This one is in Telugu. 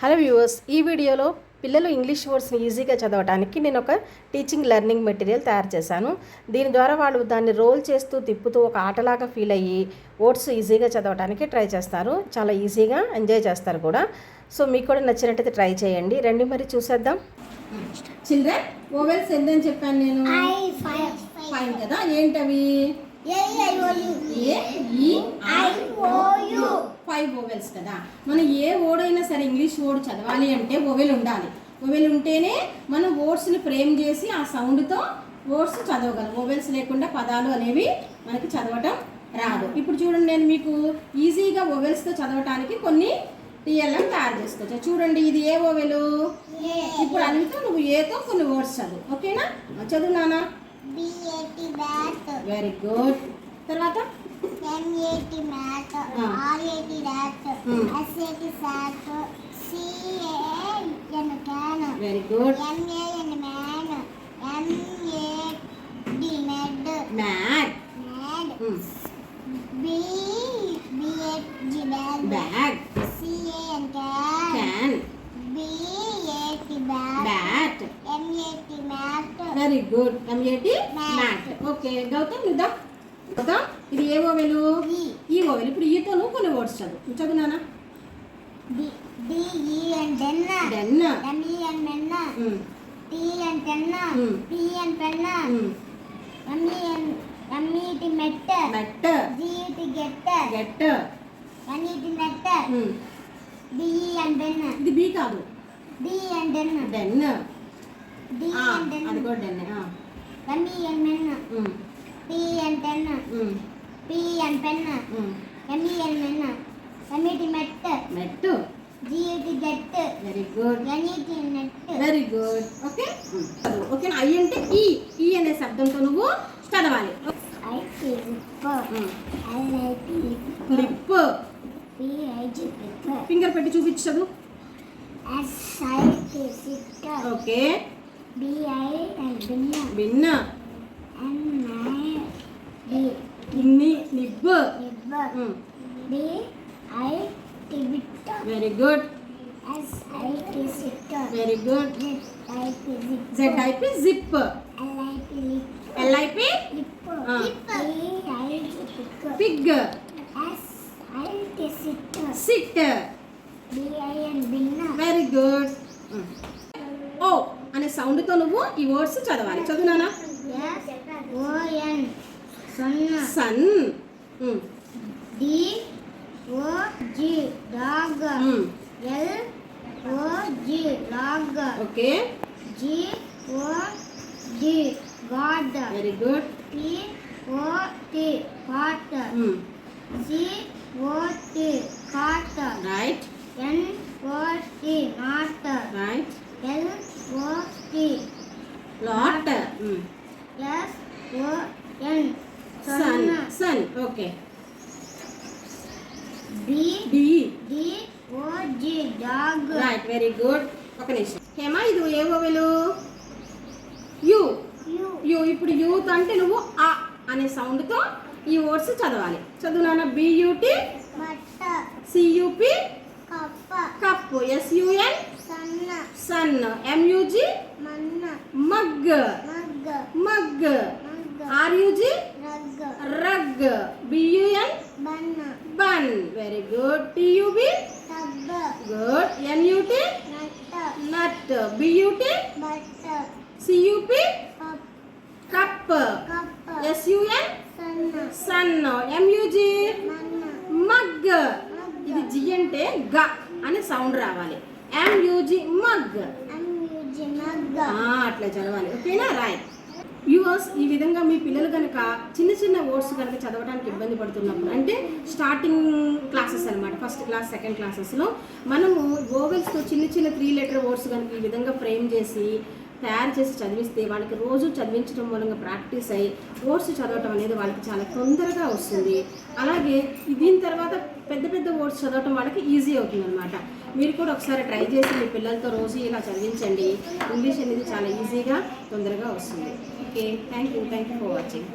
హలో వ్యూవర్స్, ఈ వీడియోలో పిల్లలు ఇంగ్లీష్ వర్డ్స్ని ఈజీగా చదవడానికి నేను ఒక టీచింగ్ లెర్నింగ్ మెటీరియల్ తయారు చేశాను. దీని ద్వారా వాళ్ళు దాన్ని రోల్ చేస్తూ తిప్పుతూ ఒక ఆటలాగా ఫీల్ అయ్యి వర్డ్స్ ఈజీగా చదవడానికి ట్రై చేస్తారు. చాలా ఈజీగా ఎంజాయ్ చేస్తారు కూడా. సో మీకు కూడా నచ్చినట్టయితే ట్రై చేయండి. రండి మరి చూసేద్దాం. చిల్డ్రన్, ఓవెల్స్ ఎన్ని చెప్పాను నేను? 5 కదా. ఏంటవి? 5 ఓవెల్స్ కదా. మనం ఏ వర్డ్ అయినా సరే ఇంగ్లీష్ వర్డ్ చదవాలి అంటే ఓవెల్ ఉండాలి. ఓవెల్ ఉంటేనే మనం వర్డ్స్ని ఫ్రేమ్ చేసి ఆ సౌండ్తో వర్డ్స్ చదవగలం. ఓవెల్స్ లేకుండా పదాలు అనేవి మనకి చదవటం రాదు. ఇప్పుడు చూడండి, నేను మీకు ఈజీగా ఓవెల్స్తో చదవటానికి కొన్ని టీఎల్ఎం తయారు చేసుకోవచ్చు. చూడండి, ఇది ఏ ఓవెలు? ఇప్పుడు అన్నితో నువ్వు ఏతో కొన్ని వర్డ్స్ చదువు. ఓకేనా? చదువు నాన్న. Very good. తర్వాత M-A-T mat, R-A-T rat, S-A-T sat, C-A-N can, very good. M-A-N man, M-A-D mad, mad, B-A-G bag, bag, C-A-N can, B-A-T bat, M-A-T mat, very good. M-A-T mat. Okay, Gautam, Nidha. Gautam, ఇది ఏ ఓవెలు? ఈ ఓవెల్. ఇప్పుడు ఈతో నువ్వు కొన్ని వర్డ్స్ చదువు నాన్న. D-E-N den, M-E-N men, T-E-N ten, P-E-N pen, M-E-T met, G-E-T get, N-E-T net, D-E-N den. ఇది బి కాదు. D-E-N den, D-E-N den, అది కూడా den. M-E-N men, P-E-N ten, P-E-N pen, M-E-N men, M-E-T met, G-E-T get, very good, N-E-T net. Very good. Okay okay. I అంటే ఈ అనే శబ్దంతో నువ్వు చదవాలి. లిప్. ఫింగర్ పెట్టి చూపించు చదువు. ఓకే. బిన్న. ఇన్ని. Nib. Very good. Very good. ZIP zip. LIP pig. Sit. Very good. O అనే సౌండ్తో నువ్వు ఈ వర్డ్స్ చదవాలి. చదువు నాన్న. Son. D-O-G dog, L-O-G log, okay. G-O-D God, very good. P-O-T pot, C-O-T cot, right. N-O-T not, right. L-O-T lot. S-O-N son. Son. Okay. D-O-G dog, right. Very good. ఒక నిమిషం. హేమా, ఇది ఏ ఓవెలు? యు. ఇప్పుడు యూత్ అంటే నువ్వు ఆ అనే సౌండ్తో ఈ వర్డ్స్ చదవాలి. చదువు నాన్న. BUT CUP cup. SUN sun. MUG mug. RUG rug. BUN bun. Very good. TUB good. NUT nut. BUT CUP cup. SUN sun. MUG mug. ఇది జి అంటే గ అని సౌండ్ రావాలి. MUG mug. అట్లా చదవాలి. ఓకేనా? రైట్. వ్యూవర్స్, ఈ విధంగా మీ పిల్లలు కనుక చిన్న చిన్న వర్డ్స్ కనుక చదవడానికి ఇబ్బంది పడుతున్నప్పుడు, అంటే స్టార్టింగ్ క్లాసెస్ అనమాట, ఫస్ట్ క్లాస్ సెకండ్ క్లాసెస్లో మనము ఓవెల్స్తో చిన్న 3 లెటర్ వర్డ్స్ కనుక ఈ విధంగా ఫ్రేమ్ చేసి తయారు చేసి చదివిస్తే వాళ్ళకి రోజు చదివించడం మూలంగా ప్రాక్టీస్ అయ్యి వర్డ్స్ చదవటం అనేది వాళ్ళకి చాలా తొందరగా వస్తుంది. అలాగే దీని తర్వాత పెద్ద వర్డ్స్ చదవటం వాళ్ళకి ఈజీ అవుతుంది అనమాట. మీరు కూడా ఒకసారి ట్రై చేసి మీ పిల్లలతో రోజు ఇలా చదివించండి. ఇంగ్లీష్ అనేది చాలా ఈజీగా తొందరగా వస్తుంది. Okay, thank you for watching.